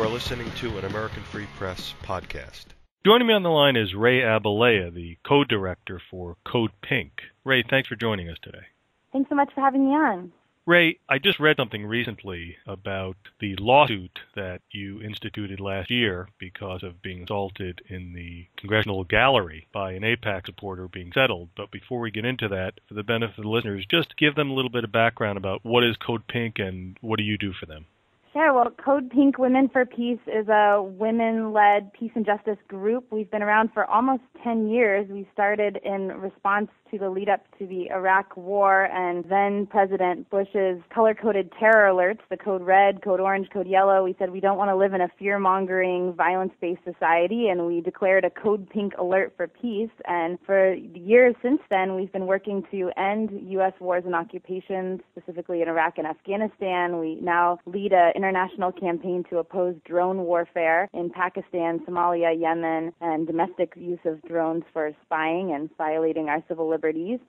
You are listening to an American Free Press podcast. Joining me on the line is Rae Abileah, the co-director for CODEPINK. Rae, thanks for joining us today. Thanks so much for having me on. Rae, I just read something recently about the lawsuit that you instituted last year because of being assaulted in the Congressional Gallery by an AIPAC supporter being settled. But before we get into that, for the benefit of the listeners, just give them a little bit of background about what is CODEPINK and what do you do for them? Sure. Well, CODEPINK Women for Peace is a women-led peace and justice group. We've been around for almost 10 years. We started in response to the lead-up to the Iraq War and then President Bush's color-coded terror alerts, the code red, code orange, code yellow. We said we don't want to live in a fear-mongering, violence-based society, and we declared a CODEPINK alert for peace. And for years since then, we've been working to end U.S. wars and occupations, specifically in Iraq and Afghanistan. We now lead an international campaign to oppose drone warfare in Pakistan, Somalia, Yemen, and domestic use of drones for spying and violating our civil liberties.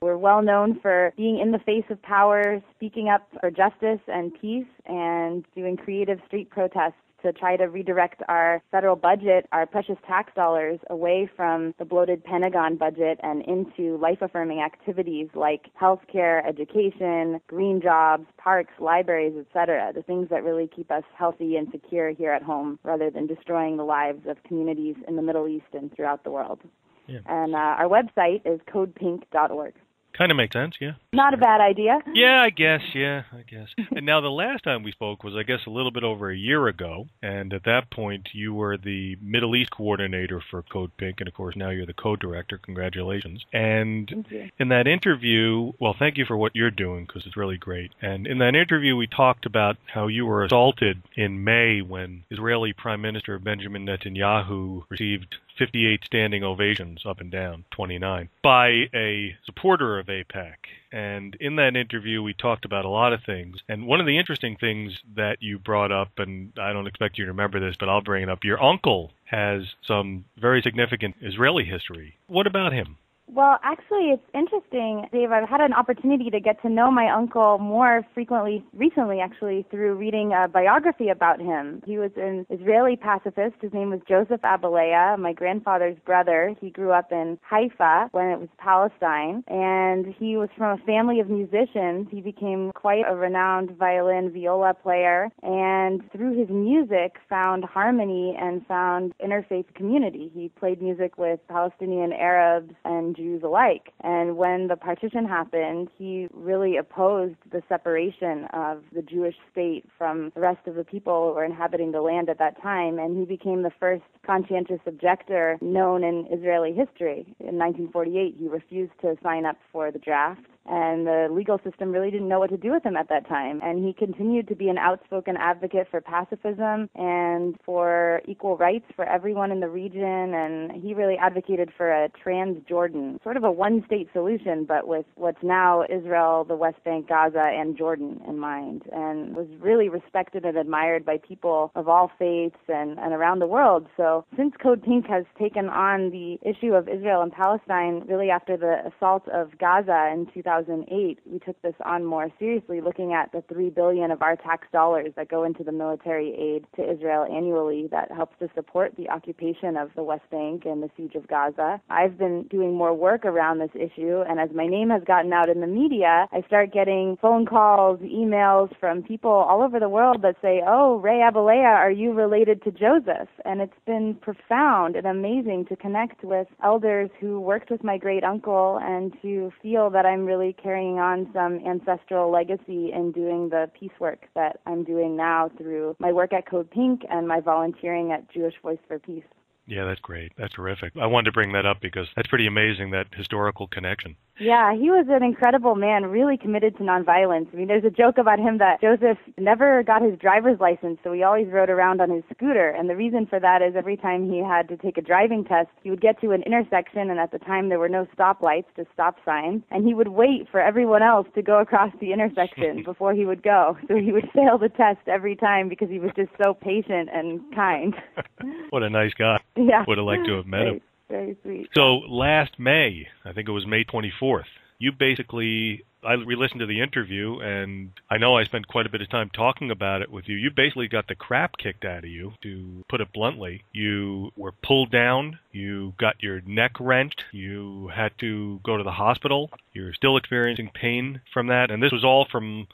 We're well known for being in the face of power, speaking up for justice and peace, and doing creative street protests to try to redirect our federal budget, our precious tax dollars, away from the bloated Pentagon budget and into life-affirming activities like healthcare, education, green jobs, parks, libraries, etc., the things that really keep us healthy and secure here at home rather than destroying the lives of communities in the Middle East and throughout the world. Yeah. And our website is codepink.org. Kind of makes sense, yeah. Not a bad idea. Yeah, I guess. And now the last time we spoke was, I guess, a little bit over a year ago, and at that point you were the Middle East coordinator for CODEPINK, and of course now you're the co-director. Congratulations. And in that interview, well, thank you for what you're doing, because it's really great. And in that interview we talked about how you were assaulted in May when Israeli Prime Minister Benjamin Netanyahu received 58 standing ovations, up and down, 29, by a supporter of AIPAC. And in that interview, we talked about a lot of things. And one of the interesting things that you brought up, and I don't expect you to remember this, but I'll bring it up, your uncle has some very significant Israeli history. What about him? Well, actually, it's interesting, Dave. I've had an opportunity to get to know my uncle more frequently recently, actually, through reading a biography about him. He was an Israeli pacifist. His name was Joseph Abileah, my grandfather's brother. He grew up in Haifa when it was Palestine, and he was from a family of musicians. He became quite a renowned violin, viola player, and through his music found harmony and found interfaith community. He played music with Palestinian Arabs and Jews alike. And when the partition happened, he really opposed the separation of the Jewish state from the rest of the people who were inhabiting the land at that time, and he became the first conscientious objector known in Israeli history. In 1948, he refused to sign up for the draft, and the legal system really didn't know what to do with him at that time. And he continued to be an outspoken advocate for pacifism and for equal rights for everyone in the region, and he really advocated for a trans-Jordan, sort of a one-state solution, but with what's now Israel, the West Bank, Gaza, and Jordan in mind, and was really respected and admired by people of all faiths and around the world. So since CODEPINK has taken on the issue of Israel and Palestine, really after the assault of Gaza in 2008, we took this on more seriously, looking at the $3 billion of our tax dollars that go into the military aid to Israel annually that helps to support the occupation of the West Bank and the siege of Gaza. I've been doing more work around this issue, and as my name has gotten out in the media, I start getting phone calls, emails from people all over the world that say, "Oh, Rae Abileah, are you related to Joseph?" And it's been profound and amazing to connect with elders who worked with my great uncle and to feel that I'm really carrying on some ancestral legacy in doing the peace work that I'm doing now through my work at CODEPINK and my volunteering at Jewish Voice for Peace. Yeah, that's great. That's terrific. I wanted to bring that up because that's pretty amazing, that historical connection. Yeah, he was an incredible man, really committed to nonviolence. I mean, there's a joke about him that Joseph never got his driver's license, so he always rode around on his scooter. And the reason for that is every time he had to take a driving test, he would get to an intersection, and at the time there were no stoplights, just stop signs, and he would wait for everyone else to go across the intersection before he would go. So he would fail the test every time because he was just so patient and kind. What a nice guy. Yeah. Would have liked to have met him. Very sweet. So last May, I think it was May 24th, you basically I re-listened to the interview, and I know I spent quite a bit of time talking about it with you. You basically got the crap kicked out of you, to put it bluntly. You were pulled down. You got your neck wrenched. You had to go to the hospital. You're still experiencing pain from that. And this was all from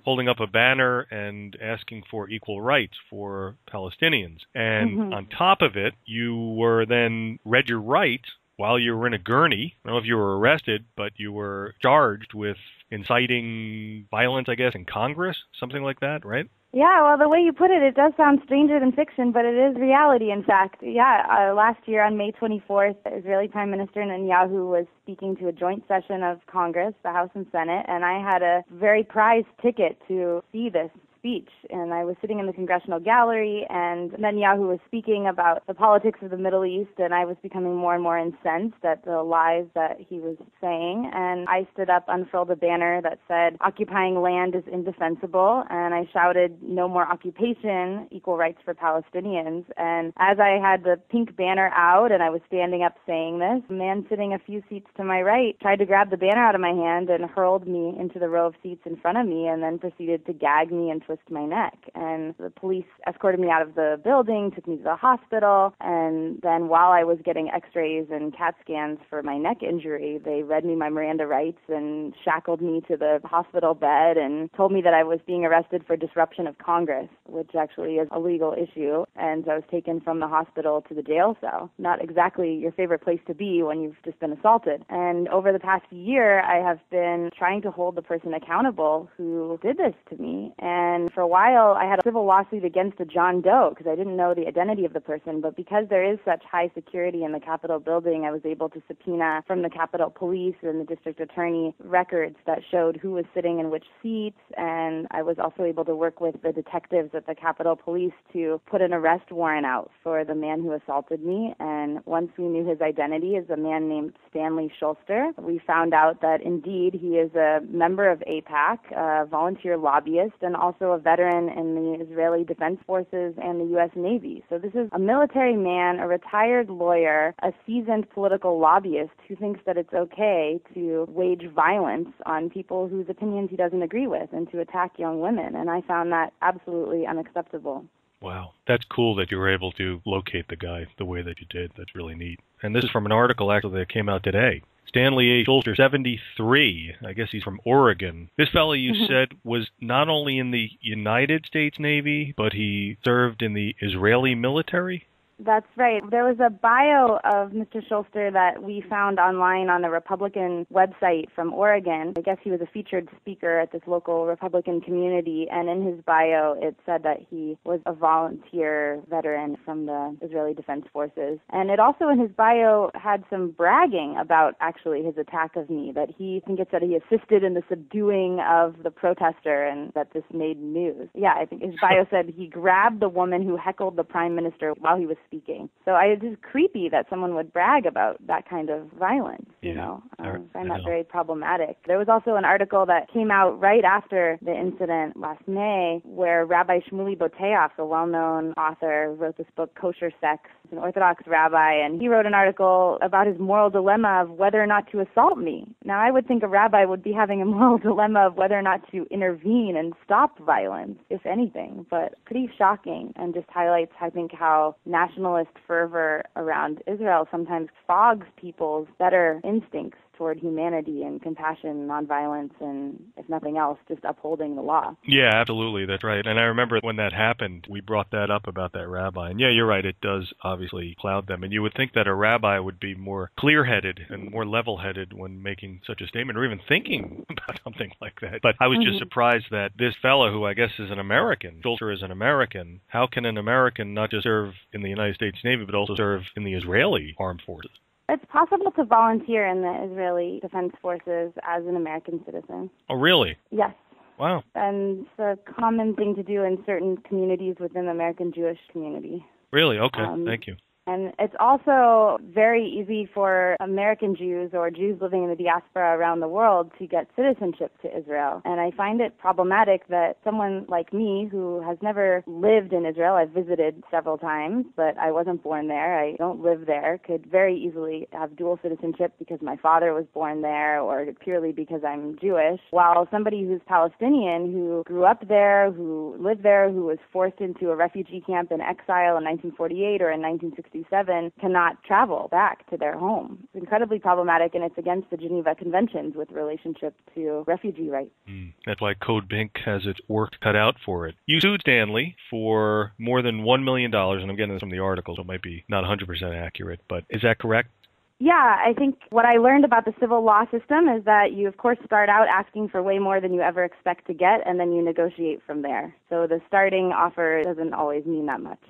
holding up a banner and asking for equal rights for Palestinians. And on top of it, you were then read your rights while you were in a gurney. I don't know if you were arrested, but you were charged with inciting violence, I guess, in Congress, something like that, right? Yeah, well, the way you put it, it does sound stranger than fiction, but it is reality, in fact. Yeah, last year on May 24th, Israeli Prime Minister Netanyahu was speaking to a joint session of Congress, the House and Senate, and I had a very prized ticket to see this speech, and I was sitting in the Congressional Gallery, and Netanyahu was speaking about the politics of the Middle East, and I was becoming more and more incensed at the lies that he was saying, and I stood up, unfurled a banner that said, "Occupying land is indefensible," and I shouted, "No more occupation, equal rights for Palestinians," and as I had the pink banner out and I was standing up saying this, a man sitting a few seats to my right tried to grab the banner out of my hand and hurled me into the row of seats in front of me, and then proceeded to gag me and twist my neck. And the police escorted me out of the building, took me to the hospital, and then while I was getting x-rays and CAT scans for my neck injury, they read me my Miranda rights and shackled me to the hospital bed and told me that I was being arrested for disruption of Congress, which actually is a legal issue, and so I was taken from the hospital to the jail cell. Not exactly your favorite place to be when you've just been assaulted. And over the past year, I have been trying to hold the person accountable who did this to me, and for a while, I had a civil lawsuit against a John Doe because I didn't know the identity of the person. But because there is such high security in the Capitol building, I was able to subpoena from the Capitol Police and the district attorney records that showed who was sitting in which seats. And I was also able to work with the detectives at the Capitol Police to put an arrest warrant out for the man who assaulted me. And once we knew his identity as a man named Stanley Schulster, we found out that indeed he is a member of AIPAC, a volunteer lobbyist, and also a veteran in the Israeli Defense Forces and the U.S. Navy. So this is a military man, a retired lawyer, a seasoned political lobbyist who thinks that it's okay to wage violence on people whose opinions he doesn't agree with and to attack young women. And I found that absolutely unacceptable. Wow. That's cool that you were able to locate the guy the way that you did. That's really neat. And this is from an article actually that came out today. Stanley A. Schulter, 73. I guess he's from Oregon. This fellow, you said, was not only in the United States Navy, but he served in the Israeli military? That's right. There was a bio of Mr. Schulster that we found online on the Republican website from Oregon. I guess he was a featured speaker at this local Republican community, and in his bio it said that he was a volunteer veteran from the Israeli Defense Forces. And it also in his bio had some bragging about actually his attack of me, that I think it said he assisted in the subduing of the protester and that this made news. Yeah, I think his bio said he grabbed the woman who heckled the prime minister while he was speaking. So it's just creepy that someone would brag about that kind of violence, you know. I find that very problematic. There was also an article that came out right after the incident last May where Rabbi Shmuley Boteach, a well-known author, wrote this book, Kosher Sex. He's an Orthodox rabbi, and he wrote an article about his moral dilemma of whether or not to assault me. Now, I would think a rabbi would be having a moral dilemma of whether or not to intervene and stop violence, if anything, but pretty shocking and just highlights, I think, how nationalist fervor around Israel sometimes fogs people's better instincts toward humanity and compassion, nonviolence, and, if nothing else, just upholding the law. Yeah, absolutely. That's right. And I remember when that happened, we brought that up about that rabbi. And yeah, you're right. It does obviously cloud them. And you would think that a rabbi would be more clear-headed and more level-headed when making such a statement or even thinking about something like that. But I was just surprised that this fellow, who I guess is an American, Schulter is an American, how can an American not just serve in the United States Navy but also serve in the Israeli armed forces? It's possible to volunteer in the Israeli Defense Forces as an American citizen. Oh, really? Yes. Wow. And it's a common thing to do in certain communities within the American Jewish community. Really? Okay. Thank you. And it's also very easy for American Jews or Jews living in the diaspora around the world to get citizenship to Israel. And I find it problematic that someone like me, who has never lived in Israel, I've visited several times, but I wasn't born there, I don't live there, could very easily have dual citizenship because my father was born there or purely because I'm Jewish, while somebody who's Palestinian, who grew up there, who lived there, who was forced into a refugee camp in exile in 1948 or in 1967, cannot travel back to their home. It's incredibly problematic, and it's against the Geneva Conventions with relationship to refugee rights. That's why CODEPINK has its work cut out for it. You sued Stanley for more than $1 million, and I'm getting this from the article, so it might be not 100% accurate, but is that correct? Yeah, I think what I learned about the civil law system is that you, of course, start out asking for way more than you ever expect to get, and then you negotiate from there. So the starting offer doesn't always mean that much.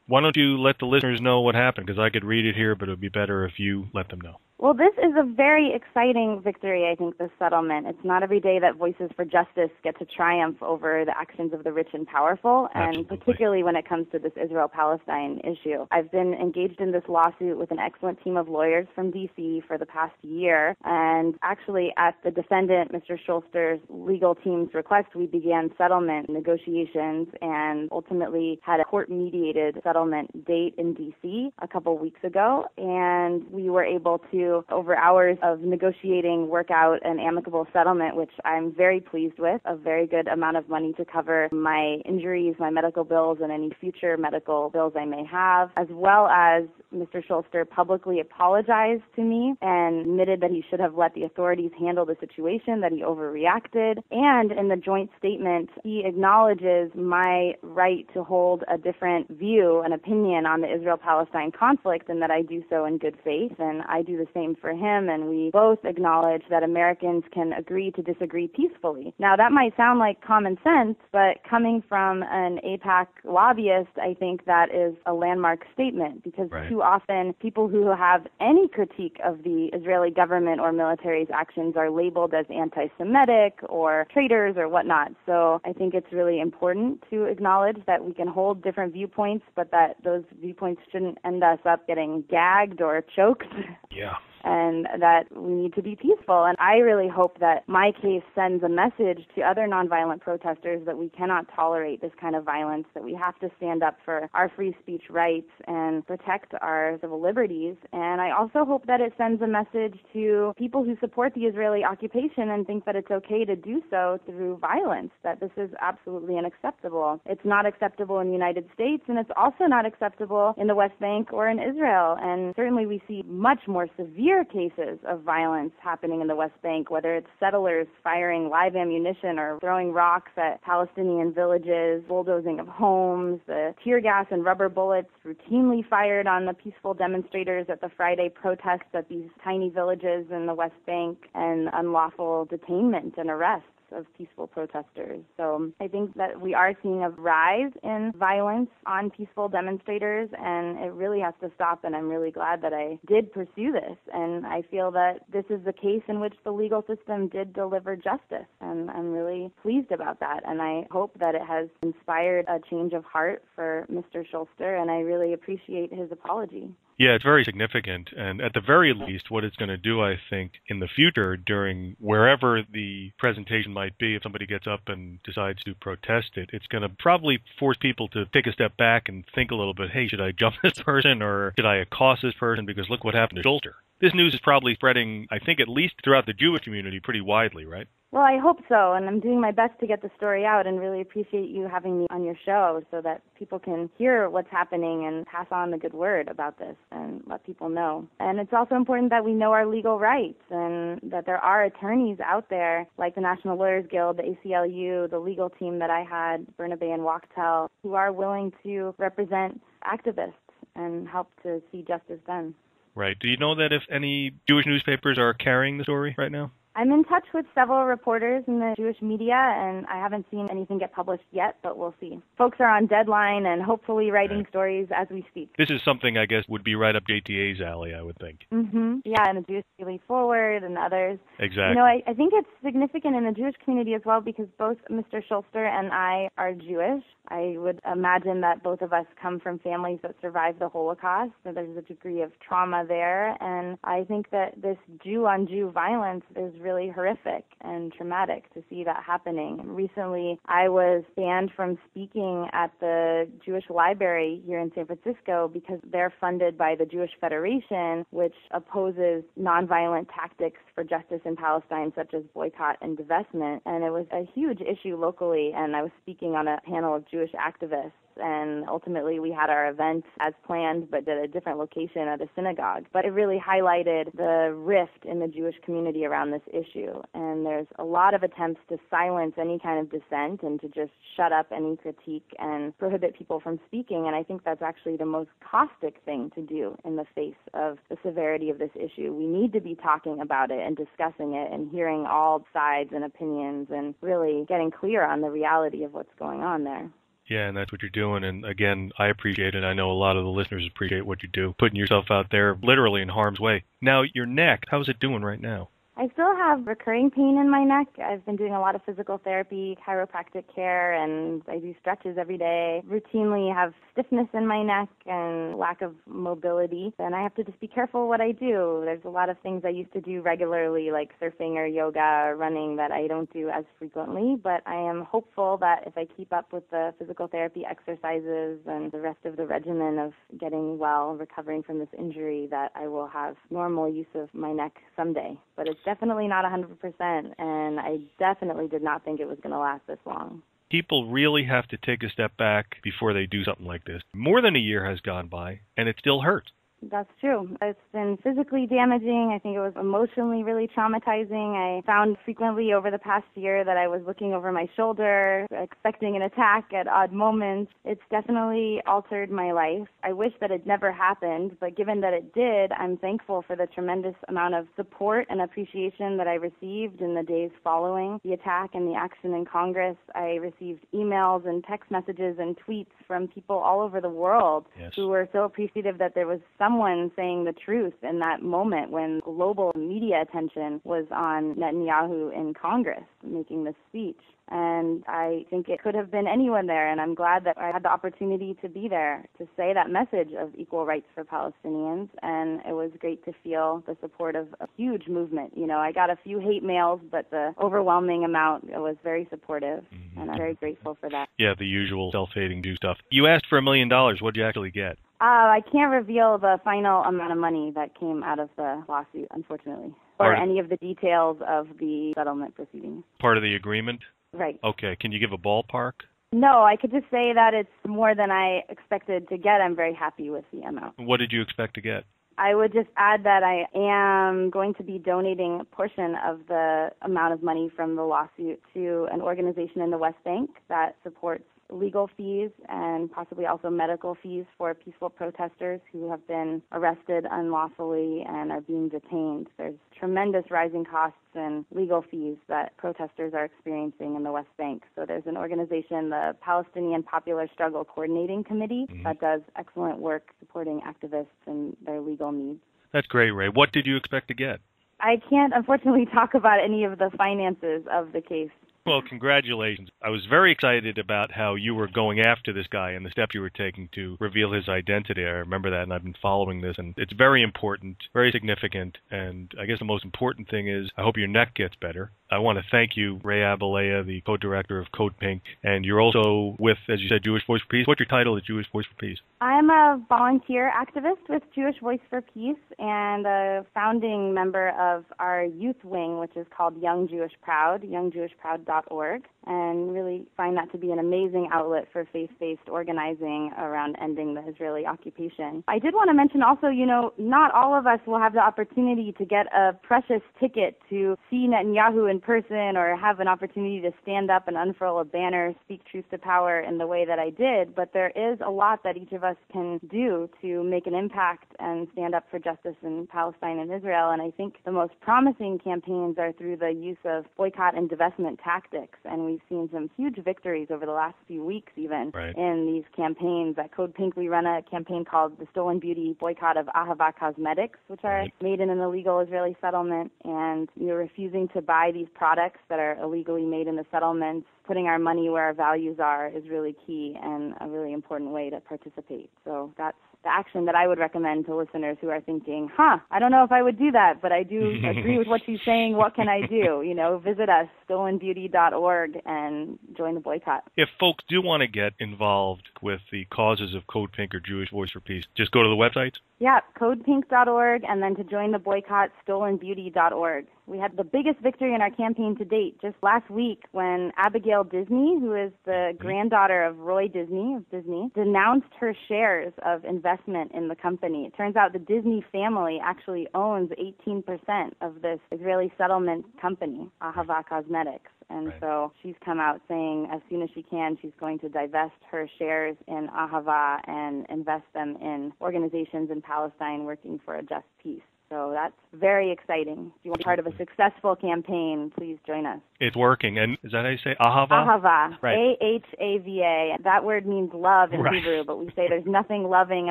Why don't you let the listeners know what happened? Because I could read it here, but it would be better if you let them know. Well, this is a very exciting victory, I think, this settlement. It's not every day that voices for justice get to triumph over the actions of the rich and powerful, and Absolutely. particularly when it comes to this Israel-Palestine issue. I've been engaged in this lawsuit with an excellent team of lawyers from D.C. for the past year, and actually at the defendant, Mr. Schulster's legal team's request, we began settlement negotiations and ultimately had a court-mediated settlement date in D.C. a couple weeks ago, and we were able to, over hours of negotiating, work out an amicable settlement, which I'm very pleased with, a very good amount of money to cover my injuries, my medical bills, and any future medical bills I may have, as well as Mr. Schulster publicly apologized to me and admitted that he should have let the authorities handle the situation, that he overreacted, and in the joint statement, he acknowledges my right to hold a different view, an opinion on the Israel-Palestine conflict, and that I do so in good faith, and I do the same for him, and we both acknowledge that Americans can agree to disagree peacefully. Now, that might sound like common sense, but coming from an AIPAC lobbyist, I think that is a landmark statement, because too often people who have any critique of the Israeli government or military's actions are labeled as anti-Semitic or traitors or whatnot. So I think it's really important to acknowledge that we can hold different viewpoints, but that those viewpoints shouldn't end us up getting gagged or choked. Yeah. And that we need to be peaceful. And I really hope that my case sends a message to other nonviolent protesters that we cannot tolerate this kind of violence, that we have to stand up for our free speech rights and protect our civil liberties. And I also hope that it sends a message to people who support the Israeli occupation and think that it's okay to do so through violence, that this is absolutely unacceptable. It's not acceptable in the United States, and it's also not acceptable in the West Bank or in Israel. And certainly we see much more severe cases of violence happening in the West Bank, whether it's settlers firing live ammunition or throwing rocks at Palestinian villages, bulldozing of homes, the tear gas and rubber bullets routinely fired on the peaceful demonstrators at the Friday protests at these tiny villages in the West Bank, and unlawful detainment and arrests of peaceful protesters. So I think that we are seeing a rise in violence on peaceful demonstrators, and it really has to stop, and I'm really glad that I did pursue this. And I feel that this is the case in which the legal system did deliver justice, and I'm really pleased about that. And I hope that it has inspired a change of heart for Mr. Schulster, and I really appreciate his apology. Yeah, it's very significant, and at the very least, what it's going to do, I think, in the future, during wherever the presentation might be, if somebody gets up and decides to protest it, it's going to probably force people to take a step back and think a little bit, hey, should I jump this person, or should I accost this person, because look what happened to Schulster. This news is probably spreading, I think, at least throughout the Jewish community pretty widely, right? Well, I hope so, and I'm doing my best to get the story out, and really appreciate you having me on your show so that people can hear what's happening and pass on the good word about this and let people know. And it's also important that we know our legal rights, and that there are attorneys out there like the National Lawyers Guild, the ACLU, the legal team that I had, Bernabe and Wachtel, who are willing to represent activists and help to see justice done. Right. Do you know that if any Jewish newspapers are carrying the story right now? I'm in touch with several reporters in the Jewish media, and I haven't seen anything get published yet, but we'll see. Folks are on deadline and hopefully writing stories as we speak. This is something, I guess, would be right up JTA's alley, I would think. Mm-hmm. Yeah, and the Jewish Daily Forward and others. Exactly. You know, I think it's significant in the Jewish community as well because both Mr. Schulster and I are Jewish. I would imagine that both of us come from families that survived the Holocaust, so there's a degree of trauma there, and I think that this Jew-on-Jew violence is really horrific and traumatic to see that happening. Recently, I was banned from speaking at the Jewish Library here in San Francisco because they're funded by the Jewish Federation, which opposes nonviolent tactics for justice in Palestine, such as boycott and divestment, and it was a huge issue locally, and I was speaking on a panel of Jewish activists. And ultimately we had our event as planned, but at a different location at a synagogue. But it really highlighted the rift in the Jewish community around this issue. And there's a lot of attempts to silence any kind of dissent and to just shut up any critique and prohibit people from speaking. And I think that's actually the most caustic thing to do in the face of the severity of this issue. We need to be talking about it and discussing it and hearing all sides and opinions and really getting clear on the reality of what's going on there. Yeah, and that's what you're doing. And again, I appreciate it. I know a lot of the listeners appreciate what you do, putting yourself out there literally in harm's way. Now, your neck, how's it doing right now? I still have recurring pain in my neck. I've been doing a lot of physical therapy, chiropractic care, and I do stretches every day. Routinely have stiffness in my neck and lack of mobility, and I have to just be careful what I do. There's a lot of things I used to do regularly, like surfing or yoga or running, that I don't do as frequently, but I am hopeful that if I keep up with the physical therapy exercises and the rest of the regimen of getting well, recovering from this injury, that I will have normal use of my neck someday. But it's definitely not 100%, and I definitely did not think it was going to last this long. People really have to take a step back before they do something like this. More than a year has gone by, and it still hurts. That's true. It's been physically damaging. I think it was emotionally really traumatizing. I found frequently over the past year that I was looking over my shoulder, expecting an attack at odd moments. It's definitely altered my life. I wish that it never happened, but given that it did, I'm thankful for the tremendous amount of support and appreciation that I received in the days following the attack and the action in Congress. I received emails and text messages and tweets from people all over the world who were so appreciative that there was someone saying the truth in that moment when global media attention was on Netanyahu in Congress making this speech. And I think it could have been anyone there, and I'm glad that I had the opportunity to be there to say that message of equal rights for Palestinians, and it was great to feel the support of a huge movement. You know, I got a few hate mails, but the overwhelming amount was very supportive, and I'm very grateful for that. Yeah, the usual self-hating Jew stuff. You asked for $1 million. What did you actually get? I can't reveal the final amount of money that came out of the lawsuit, unfortunately, or any of the details of the settlement proceedings. Part of the agreement? Right. Okay. Can you give a ballpark? No, I could just say that it's more than I expected to get. I'm very happy with the amount. What did you expect to get? I would just add that I am going to be donating a portion of the amount of money from the lawsuit to an organization in the West Bank that supports legal fees and possibly also medical fees for peaceful protesters who have been arrested unlawfully and are being detained. There's tremendous rising costs and legal fees that protesters are experiencing in the West Bank. So there's an organization, the Palestinian Popular Struggle Coordinating Committee, that does excellent work supporting activists and their legal needs. That's great, Rae. What did you expect to get? I can't, unfortunately, talk about any of the finances of the case. Well, congratulations. I was very excited about how you were going after this guy and the steps you were taking to reveal his identity. I remember that, and I've been following this, and it's very important, very significant, and I guess the most important thing is I hope your neck gets better. I want to thank you, Rae Abileah, the co-director of CODEPINK, and you're also with, as you said, Jewish Voice for Peace. What's your title at Jewish Voice for Peace? I'm a volunteer activist with Jewish Voice for Peace and a founding member of our youth wing, which is called Young Jewish Proud, youngjewishproud.org, and really find that to be an amazing outlet for faith-based organizing around ending the Israeli occupation. I did want to mention also, you know, not all of us will have the opportunity to get a precious ticket to see Netanyahu in person or have an opportunity to stand up and unfurl a banner, speak truth to power in the way that I did, but there is a lot that each of us can do to make an impact and stand up for justice in Palestine and Israel. And I think the most promising campaigns are through the use of boycott and divestment tactics. And we've seen some huge victories over the last few weeks even in these campaigns. At Code Pink, we run a campaign called the Stolen Beauty Boycott of Ahava Cosmetics, which are made in an illegal Israeli settlement. And we're refusing to buy these products that are illegally made in the settlements. Putting our money where our values are is really key and a really important way to participate. So that's the action that I would recommend to listeners who are thinking, I don't know if I would do that, but I do agree with what she's saying. What can I do? Visit us, stolenbeauty.org, and join the boycott. If folks do want to get involved with the causes of Code Pink or Jewish Voice for Peace, just go to the website? Yeah, codepink.org, and then to join the boycott, stolenbeauty.org. We had the biggest victory in our campaign to date just last week when Abigail Disney, who is the granddaughter of Roy Disney of Disney, denounced her shares of investment in the company. It turns out the Disney family actually owns 18% of this Israeli settlement company, Ahava Cosmetics. And so she's come out saying as soon as she can, she's going to divest her shares in Ahava and invest them in organizations in Palestine working for a just peace. So that's very exciting. If you want to be part of a successful campaign, please join us. It's working. And is that how you say Ahava? Ahava. A-H-A-V-A. That word means love in Hebrew, but we say there's nothing loving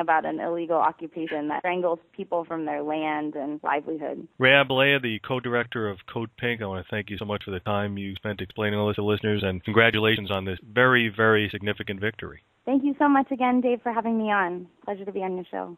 about an illegal occupation that strangles people from their land and livelihood. Rae Abileah, the co-director of Code Pink, I want to thank you so much for the time you spent explaining all this to listeners, and congratulations on this very, very significant victory. Thank you so much again, Dave, for having me on. Pleasure to be on your show.